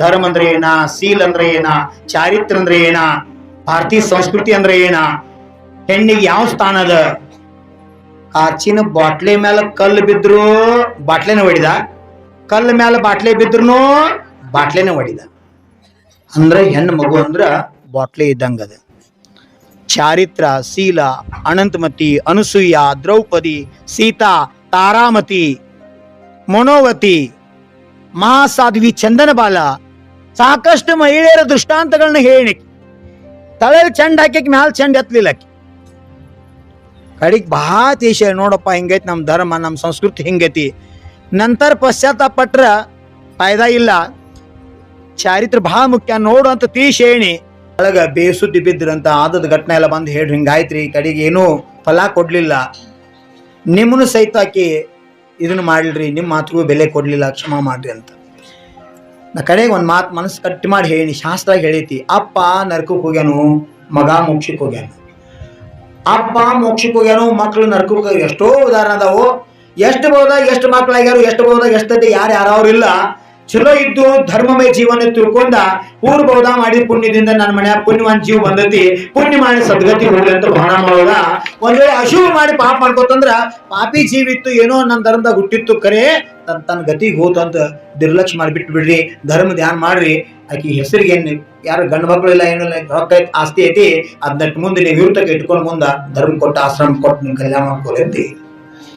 ಧರ್ಮ ಅಂದ್ರೆ ಏನ, ಶೀಲ್ ಅಂದ್ರೆ ಏನ, ಚಾರಿತ್ರ ಅಂದ್ರೆ ಏನ, ಭಾರತೀಯ ಸಂಸ್ಕೃತಿ ಅಂದ್ರೆ ಏನ, ಹೆಣ್ಣಿಗೆ ಯಾವ ಸ್ಥಾನ ಅದ. ಕಾಚಿನ ಬಾಟ್ಲೆ ಮೇಲೆ ಕಲ್ಲು ಬಿದ್ರು ಬಾಟ್ಲೆನ ಹೊಡಿದ, ಕಲ್ಲು ಮೇಲೆ ಬಾಟ್ಲೆ ಬಿದ್ರು ಬಾಟ್ಲೆನ ಹೊಡಿದ. ಅಂದ್ರೆ ಹೆಣ್ಣು ಮಗು ಅಂದ್ರ ಬಾಟ್ಲೆ ಇದ್ದಂಗ ಅದ. ಚಾರಿತ್ರ, ಶೀಲ, ಅನಂತಮತಿ, ಅನಸೂಯ, ದ್ರೌಪದಿ, ಸೀತಾ, ತಾರಾಮತಿ, ಮನೋವತಿ, ಮಹಾಸಾಧ್ವಿ ಚಂದನಬಾಲ, ಸಾಕಷ್ಟು ಮಹಿಳೆಯರ ದೃಷ್ಟಾಂತಗಳನ್ನ ಹೇಳಿ ತಳಲ್ ಚಂಡ್ ಹಾಕಿ ಮ್ಯಾಲ ಚಂಡ್ ಎತ್ತಲಿಲ್ಲಕ್ಕಿ. ಕಡಿಗೆ ಬಹಳ ದೇಶ ನೋಡಪ್ಪ ಹಿಂಗೈತಿ ನಮ್ಮ ಧರ್ಮ, ನಮ್ಮ ಸಂಸ್ಕೃತಿ ಹಿಂಗೈತಿ. ನಂತರ ಪಶ್ಚಾತ್ತಾಪ ಪಟ್ರ ಫಾಯ್ದಾ ಇಲ್ಲ. ಚಾರಿತ್ರ ಬಹಳ ಮುಖ್ಯ ನೋಡು ಅಂತ ತೀಶೇಣಿ ಒಳಗ ಬೇಸುದ್ದಿ ಬಿದ್ರಂತ ಆದದ ಘಟನೆ ಎಲ್ಲ ಬಂದು ಹೇಳ್ರಿ ಹಿಂಗಾಯ್ತ್ರಿ, ಕಡೆಗೆ ಏನೂ ಫಲ ಕೊಡ್ಲಿಲ್ಲ, ನಿಮ್ಮನ್ನು ಸಹಿತ ಆಕಿ ಇದನ್ನ ಮಾಡ್ಲ್ರಿ, ನಿಮ್ಮ ಮಾತಿಗೂ ಬೆಲೆ ಕೊಡ್ಲಿಲ್ಲ, ಕ್ಷಮಾ ಮಾಡ್ರಿ ಅಂತ. ನಾ ಕಡೆಗೆ ಒಂದು ಮಾತು ಮನಸ್ಸು ಕಟ್ಟಿ ಮಾಡಿ ಹೇಳಿ, ಶಾಸ್ತ್ರ ಹೇಳೈತಿ, ಅಪ್ಪ ನರಕಕ್ಕೆ ಹೋಗ್ಯಾನು, ಮಗ ಮೋಕ್ಷಕ್ಕೆ ಹೋಗ್ಯಾನು. ಅಪ್ಪ ಮೋಕ್ಷಕ್ಕೆ ಹೋಗ್ಯಾನು, ಮಕ್ಕಳು ನರಕಕ್ಕೆ. ಎಷ್ಟೋ ಉದಾಹರಣೆ ಅದಾವು. ಎಷ್ಟು ಬಹುದಾಗ ಎಷ್ಟು ಮಕ್ಕಳಾಗ್ಯಾರು, ಎಷ್ಟು ಬಹುದಾಗ ಎಷ್ಟೈತೆ ಯಾರು ಇಲ್ಲ. ಚಲೋ ಇದ್ದು ಧರ್ಮಮಯ ಜೀವನ ತಿಳ್ಕೊಂಡ ಪೂರ್ವಬೋಧ ಮಾಡಿ ಪುಣ್ಯದಿಂದ ನನ್ನ ಮನ್ಯಾಗ ಪುಣ್ಯವಾನ್ ಜೀವ ಬಂದತಿ, ಪುಣ್ಯ ಮಾಡಿ ಸದ್ಗತಿ ಹೋಗ್ಲಿ ಅಂತ ಭಾವನ ಮಾಡೋದ. ಒಂದ್ ವೇಳೆ ಅಶುಭ ಮಾಡಿ ಪಾಪ ಮಾಡ್ಕೋತಂದ್ರ ಪಾಪಿ ಜೀವ ಇತ್ತು, ಏನೋ ನನ್ನ ಧರ್ಮದಾಗ ಹುಟ್ಟಿತ್ತು, ಕರೆ ತನ್ನ ಗತಿಗೆ ಹೋತು ಅಂತ ನಿರ್ಲಕ್ಷ್ಯ ಮಾಡಿಬಿಟ್ಟು ಬಿಡ್ರಿ. ಧರ್ಮ ಧ್ಯಾನ ಮಾಡ್ರಿ. ಆಕಿ ಹೆಸರಿಗೆ ಏನ್ ಯಾರು ಗಂಡು ಮಕ್ಕಳು ಇಲ್ಲ, ಏನಿಲ್ಲ, ರೊಕ್ಕ ಆಸ್ತಿ ಐತಿ, ಅದನ್ನ ಮುಂದೆ ನೀವು ಇರ್ತಕ್ಕೆ ಇಟ್ಕೊಂಡು ಮುಂದ ಧರ್ಮ ಕೊಟ್ಟು ಆಶ್ರಮ ಕೊಟ್ಟು ನಿಮ್ ಕಲ್ಯಾಣ ಮಾಡ್ಕೊಳ್ಳಿ ಅಂತ.